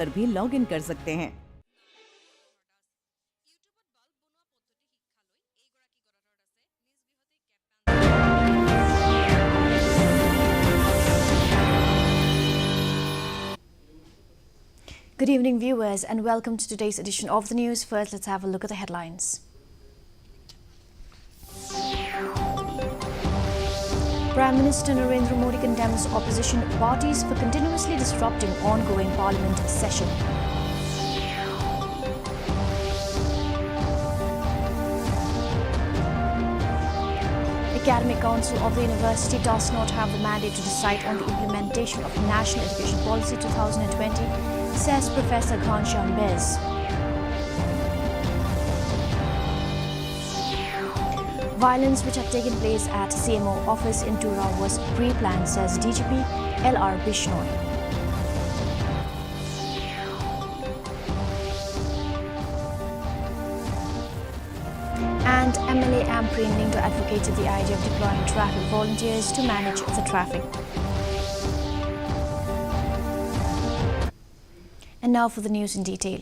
पर भी log in कर सकते हैं। Good evening, viewers, and welcome to today's edition of the news. First, let's have a look at the headlines. Prime Minister Narendra Modi condemns opposition parties for continuously disrupting ongoing parliament session. Academic Council of the University does not have the mandate to decide on the implementation of National Education Policy 2020, says Professor Ghanshyam Bez. Violence which had taken place at CMO office in Tura was pre-planned, says DGP LR Bishnoi. And MLA Ampreen Lindo advocated the idea of deploying traffic volunteers to manage the traffic. And now for the news in detail.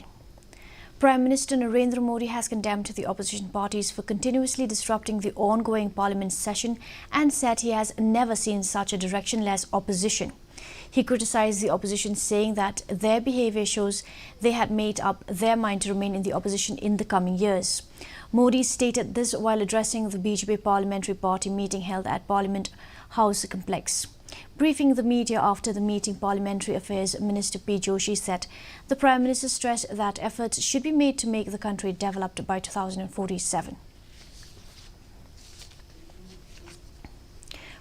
Prime Minister Narendra Modi has condemned the opposition parties for continuously disrupting the ongoing parliament session and said he has never seen such a directionless opposition. He criticized the opposition, saying that their behavior shows they had made up their mind to remain in the opposition in the coming years. Modi stated this while addressing the BJP Parliamentary Party meeting held at Parliament House Complex. Briefing the media after the meeting, Parliamentary Affairs Minister P. Joshi said the Prime Minister stressed that efforts should be made to make the country developed by 2047.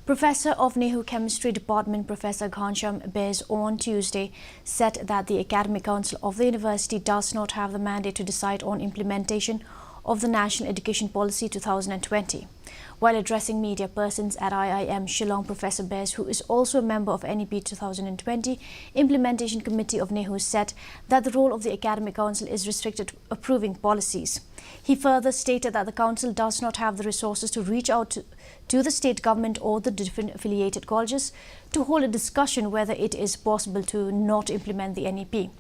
Professor of Nehru Chemistry Department Professor Ghanshyam Bez on Tuesday said that the Academic Council of the University does not have the mandate to decide on implementation of the National Education Policy 2020. While addressing media persons at IIM Shillong, Professor Bez, who is also a member of NEP 2020 Implementation Committee of NEHU, said that the role of the Academic Council is restricted to approving policies. He further stated that the Council does not have the resources to reach out to the state government or the different affiliated colleges to hold a discussion whether it is possible to not implement the NEP.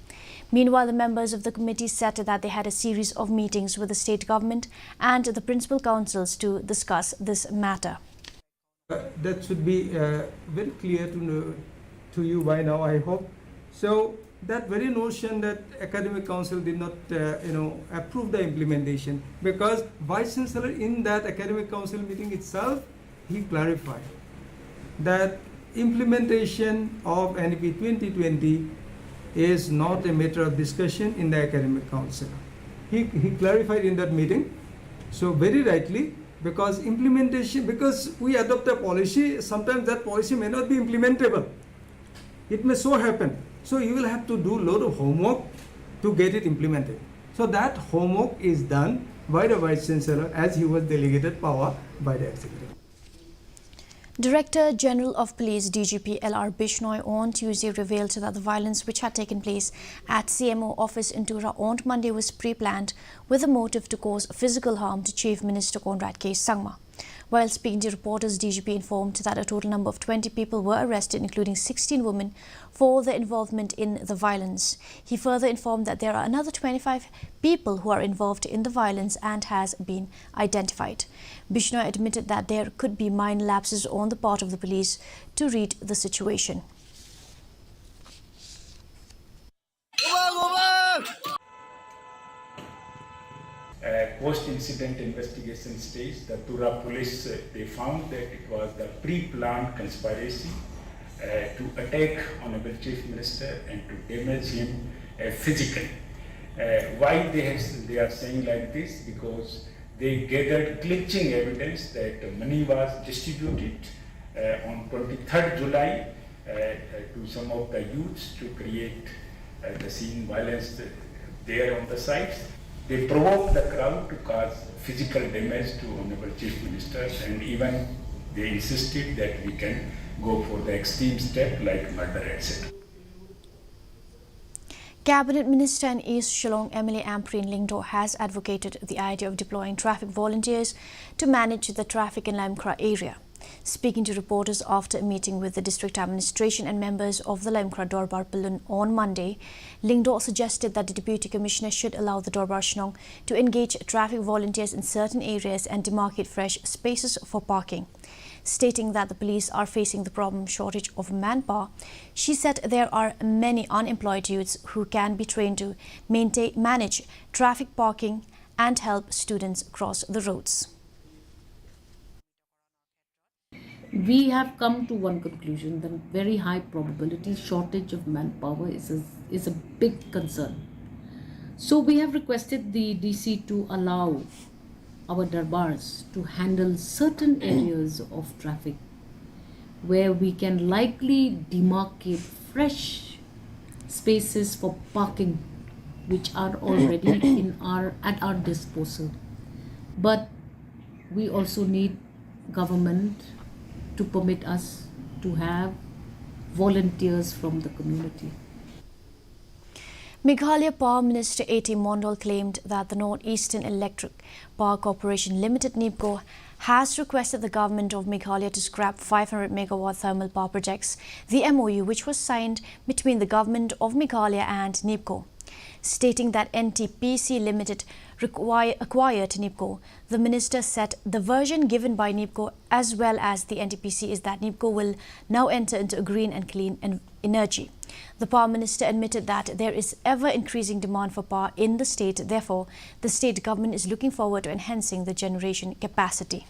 Meanwhile, the members of the committee said that they had a series of meetings with the state government and the principal councils to discuss this matter. That should be very clear to you by now, I hope. So that very notion that Academic Council did not approve the implementation, because Vice Chancellor in that Academic Council meeting itself, he clarified that implementation of NEP 2020 is not a matter of discussion in the Academic Council. He clarified in that meeting. So very rightly, because implementation, because we adopt a policy, sometimes that policy may not be implementable. It may so happen. So you will have to do a lot of homework to get it implemented. So that homework is done by the Vice Chancellor as he was delegated power by the Executive. Director General of Police DGP LR Bishnoi on Tuesday revealed that the violence which had taken place at CMO office in Tura on Monday was pre-planned with a motive to cause physical harm to Chief Minister Conrad K. Sangma. While speaking to reporters, DGP informed that a total number of 20 people were arrested, including 16 women, for their involvement in the violence. He further informed that there are another 25 people who are involved in the violence and has been identified. Bishnoi admitted that there could be minor lapses on the part of the police to read the situation. Post-incident investigation stage, the Tura police, they found that it was the pre-planned conspiracy to attack Honorable Chief Minister and to damage him physically. Why they are saying like this? Because they gathered clinching evidence that money was distributed on 23rd July to some of the youths to create the scene violence there on the sites. They provoked the crowd to cause physical damage to Honorable Chief Minister, and even they insisted that we can go for the extreme step like murder, etc. Cabinet Minister in East Shillong MLA Ampreen Lindo has advocated the idea of deploying traffic volunteers to manage the traffic in Limekra area. Speaking to reporters after a meeting with the district administration and members of the Lemkra Dorbar Pilun on Monday, Lingdo suggested that the Deputy Commissioner should allow the Dorbar Shnong to engage traffic volunteers in certain areas and demarcate fresh spaces for parking. Stating that the police are facing the problem shortage of manpower, she said there are many unemployed youths who can be trained to manage traffic parking and help students cross the roads. We have come to one conclusion that very high probability shortage of manpower is a big concern. So we have requested the DC to allow our darbars to handle certain areas of traffic where we can likely demarcate fresh spaces for parking which are already at our disposal. But we also need government to permit us to have volunteers from the community. Meghalaya Power Minister A.T. Mondal claimed that the North-Eastern Electric Power Corporation Limited NEEPCO has requested the government of Meghalaya to scrap 500 megawatt thermal power projects, the MOU which was signed between the government of Meghalaya and NEEPCO. Stating that NTPC Limited acquired NEEPCO, the minister said the version given by NEEPCO as well as the NTPC is that NEEPCO will now enter into a green and clean energy. The Power Minister admitted that there is ever-increasing demand for power in the state. Therefore, the state government is looking forward to enhancing the generation capacity.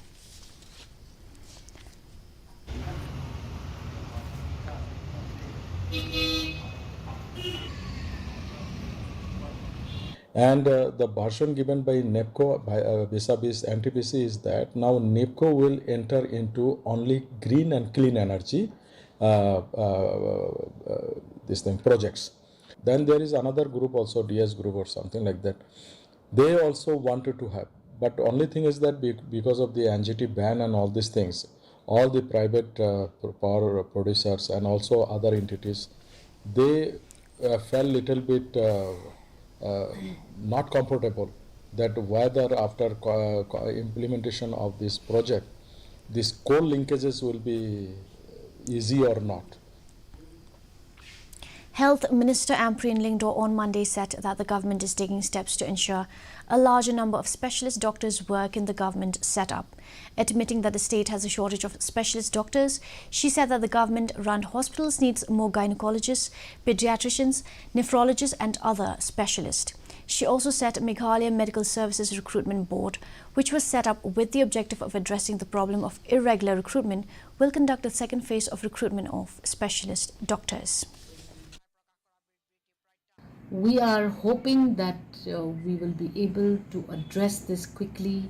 And the version given by NEPCO vis-a-vis NTPC is that now NEPCO will enter into only green and clean energy projects. Then there is another group also, DS group or something like that. They also wanted to have, but only thing is that because of the NGT ban and all these things, all the private power producers and also other entities, they felt little bit not comfortable that whether after implementation of this project, these coal linkages will be easy or not. Health Minister Ampreen Lingdo on Monday said that the government is taking steps to ensure a larger number of specialist doctors work in the government setup. Admitting that the state has a shortage of specialist doctors, she said that the government-run hospitals needs more gynecologists, pediatricians, nephrologists and other specialists. She also said Meghalaya Medical Services Recruitment Board, which was set up with the objective of addressing the problem of irregular recruitment, will conduct the second phase of recruitment of specialist doctors. We are hoping that we will be able to address this quickly.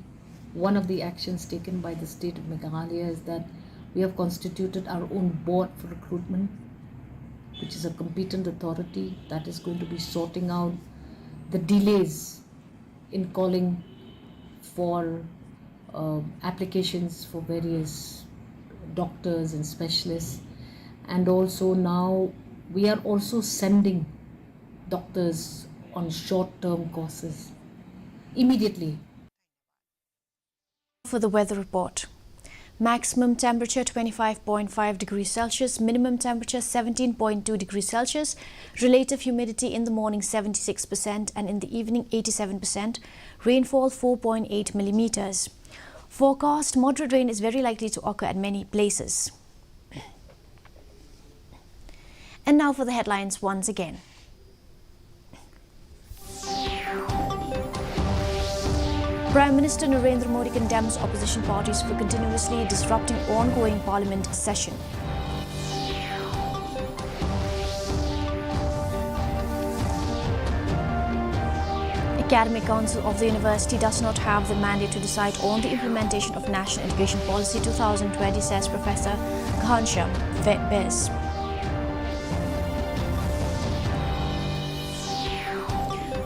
One of the actions taken by the state of Meghalaya is that we have constituted our own board for recruitment, which is a competent authority that is going to be sorting out the delays in calling for applications for various doctors and specialists. And also now we are also sending doctors on short-term courses immediately. For the weather report. Maximum temperature 25.5 degrees Celsius, minimum temperature 17.2 degrees Celsius, relative humidity in the morning 76% and in the evening 87%, rainfall 4.8 millimeters. Forecast moderate rain is very likely to occur at many places. And now for the headlines once again. Prime Minister Narendra Modi condemns opposition parties for continuously disrupting ongoing parliament session. Academic Council of the University does not have the mandate to decide on the implementation of National Education Policy 2020, says Professor Ghanshyam Bez.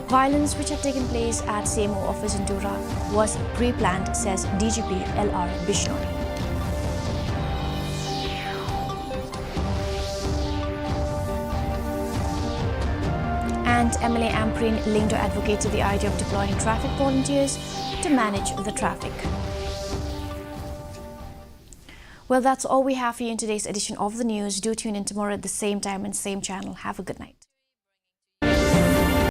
Violence which had taken place at CMO office in Dura was pre-planned, says DGP LR Bishnoi. And MLA Ampreen Lingdo advocated the idea of deploying traffic volunteers to manage the traffic. Well, that's all we have for you in today's edition of the news. Do tune in tomorrow at the same time and same channel. Have a good night.